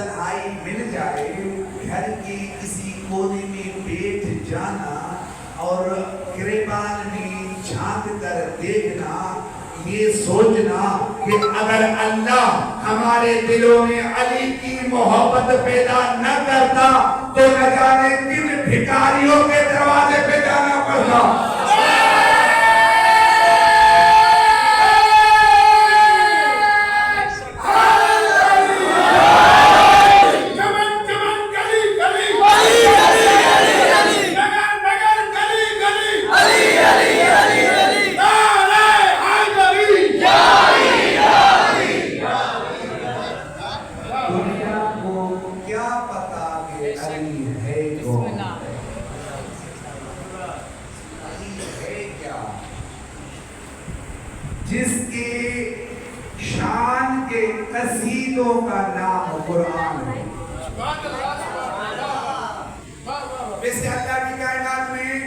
تنہائی مل جائے، گھر کے کسی کونے میں بیٹھ جانا اور گریبان میں جھانک کر دیکھنا، یہ سوچنا کہ اگر اللہ ہمارے دلوں میں علی کی محبت پیدا نہ کرتا تو نہ جانے کن بھکاریوں کے دروازے پہ جانا پڑتا۔ جس کے شان کے قصیدوں کا نام قرآن ہے۔ ویسے اللہ کی کائنات میں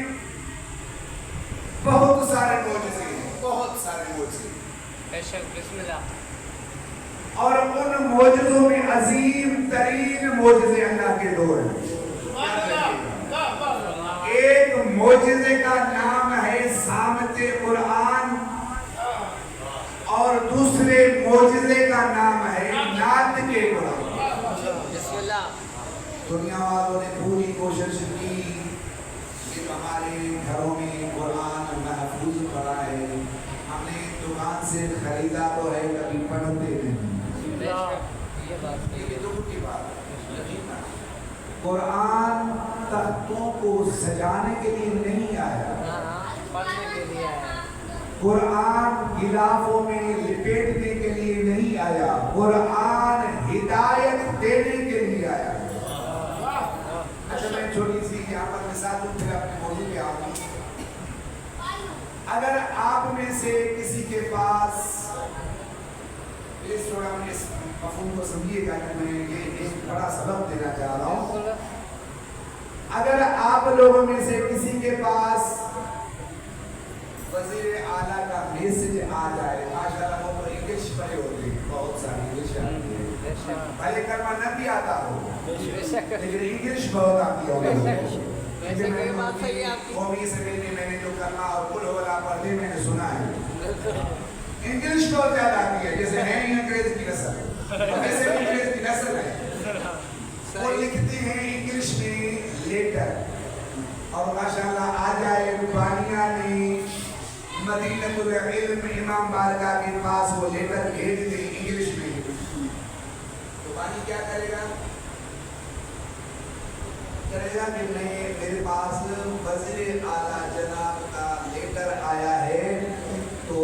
بہت سارے معجزے ہیں، بہت سارے معجزے، بسم اللہ، اور ان معجزوں میں عظیم ترین معجزے اللہ کے دو ہیں۔ ایک معجزے کا نام ہے صامت قرآن، اور دوسرے معجزے کا نام ہے نعت کے قرآن۔ دنیا والوں نے پوری کوشش کی کہ ہمارے گھروں میں قرآن محفوظ پڑا ہے، ہم نے دکان سے خریدا تو ہے، کبھی پڑھتے نہیں۔ یہ دکھ کی بات ہے۔ قرآن تختوں کو سجانے کے لیے نہیں آیا، پڑھنے کے لیے آیا۔ قرآن غلافوں میں لپیٹنے کے لیے نہیں آیا، قرآن ہدایت دینے کے لیے آیا۔ اچھا میں چھوٹی سی یہاں پر مثال دوں، پھر اپنے موضوع پہ آؤں۔ اگر آپ میں سے کسی کے پاس، پلیز تھوڑا میں اس مفہوم کو سمجھیے گا کہ میں یہ ایک بڑا سبق دینا چاہ رہا ہوں۔ اگر آپ لوگوں میں سے کسی کے پاس وزیر اعلیٰ کا میسج آ جائے، ماشاءاللہ وہ تو انگلش پڑھے ہوتے ہیں، بہت ساری انگلش آتی ہے، بھلے کلمہ نہ بھی آتا ہو لیکن انگلش بہت آتی ہے۔ قومی اسمبلی میں میں نے جو کلمہ اور قل هو اللہ پڑھتے میں نے سنا ہے، انگلش بہت زیادہ آتی ہے، جیسے ہے ہی انگریز کی نسل، ویسے بھی انگریز کی نسل ہے۔ وہ لکھتے ہیں انگلش میں لیٹر، اور ماشاءاللہ آ جائے بانیہ نے مدینۃ العلم امام بارگاہ کے پاس وہ لیٹر بھیج دے انگلش میں، تو بانی کیا کرے گا؟ کرے گا کہ میرے پاس وزیر اعلیٰ جناب کا لیٹر آیا ہے، تو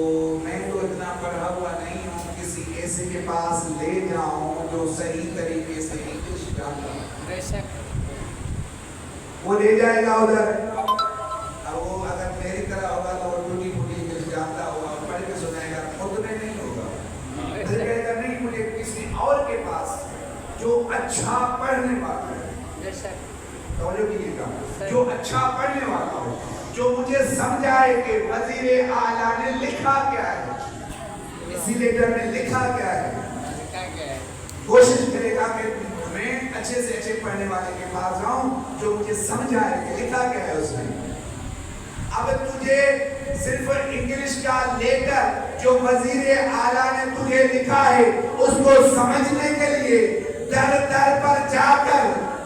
میں تو اتنا پڑھا ہوا نہیں ہوں، کسی ایسے کے پاس لے جاؤں جو صحیح طریقے سے انگلش جانتا ہوں۔ وہ لے جائے گا ادھر، اور وہ اگر میری طرح ہوگا تو وہ ٹوٹی پھوٹی انگلش جانتا ہوگا اور پڑھ کے سنائے گا، خود میں نہیں ہوگا، پھر کہے گا نہیں مجھے کسی اور کے پاس جو اچھا پڑھنے والا ہے، توجہ کیجیے گا، جو اچھا پڑھنے والا ہو، جو مجھے سمجھائے کہ وزیر اعلیٰ نے لکھا کیا ہے، اسی لیٹر میں لکھا کیا ہے، کوشش کرے گا کہ میں اچھے سے اچھے پڑھنے والے کے پاس جاؤں جو مجھے سمجھائے کہ لکھا کیا ہے اس میں۔ اب تجھے صرف انگلش کا لیٹر جو وزیر اعلیٰ نے تجھے لکھا ہے اس کو سمجھنے کے لیے در در پر جا کر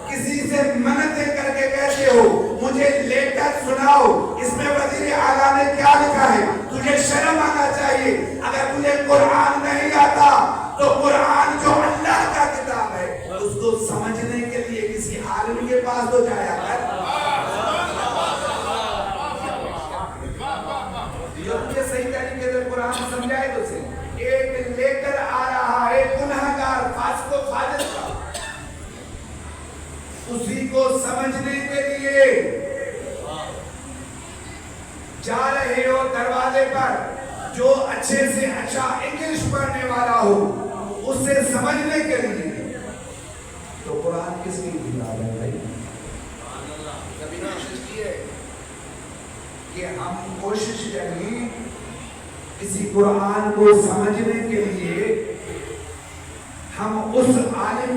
کسی سے منتیں کر کے کہتے ہو مجھے لیٹر سناؤ، اس میں وزیر اعلیٰ نے کیا لکھا ہے، تجھے شرم آنا چاہیے۔ اگر تجھے قرآن نہیں آتا تو قرآن جو اللہ کا کتاب ہے اس کو سمجھنے کے لیے کسی عالم کے پاس تو جایا کر۔ یہ صحیح طریقے سے قرآن سمجھائے تو سے ایک لیٹر آ رہا ہے گنہگار فاسق و فاجر کا، اسی کو سمجھنے کے لیے جا رہے ہو دروازے پر، جو اچھے سے اچھا انگلش پڑھنے والا ہو اس سے سمجھنے کے لیے، تو قرآن کس کی کتاب ہے بھائی؟ کبھی کوشش کی ہے کہ ہم کوشش کریں کسی قرآن کو سمجھنے کے لیے ہم اس عالم